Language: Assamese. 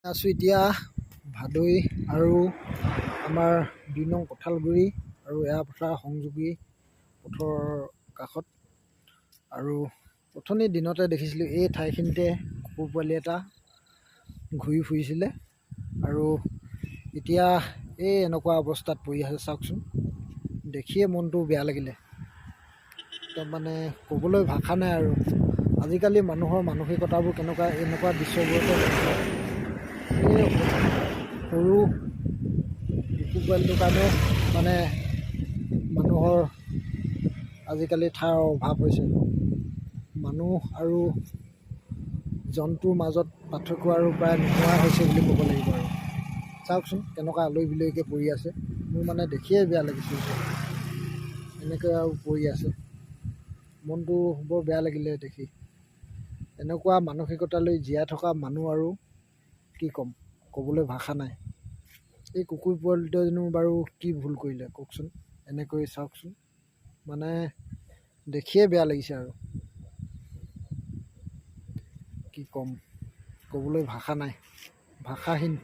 আছোঁ এতিয়া ভাদৈ আৰু আমাৰ ২ নং কঁঠালগুৰি আৰু এৰাপথাৰ সংযোগী পথৰ কাষত। আৰু অথনি দিনতে দেখিছিলোঁ এই ঠাইখিনিতে কুকুৰ পোৱালি এটা ঘূৰি ফুৰিছিলে আৰু এতিয়া এই এনেকুৱা অৱস্থাত পৰি আছে চাওকচোন। দেখিয়ে মনটো বেয়া লাগিলে, মানে ক'বলৈ ভাষা নাই আৰু। আজিকালি মানুহৰ মানসিকতাবোৰ কেনেকুৱা, এনেকুৱা দৃশ্যবোৰতে এই সৰু কুকুৰ পোৱালিটোৰ কাৰণে মানে মানুহৰ আজিকালি ঠাইৰ অভাৱ হৈছে। মানুহ আৰু জন্তুৰ মাজত পাৰ্থক্য আৰু প্ৰায় নোহোৱা হৈছে বুলি ক'ব লাগিব আৰু। চাওকচোন কেনেকুৱা আলৈ বিলৈকৈ পৰি আছে, মোৰ মানে দেখিয়ে বেয়া লাগিছে। এনেকৈ আৰু পৰি আছে, মনটো বৰ বেয়া লাগিলে দেখি। এনেকুৱা মানসিকতালৈ জীয়াই থকা মানুহ আৰু কি ক'ম, ক'বলৈ ভাষা নাই। এই কুকুৰ পোৱালিটোৱেনো বাৰু কি ভুল কৰিলে কওকচোন। এনেকৈ চাওকচোন, মানে দেখিয়ে বেয়া লাগিছে আৰু কি ক'ম, ক'বলৈ ভাষা নাই, ভাষাহীন।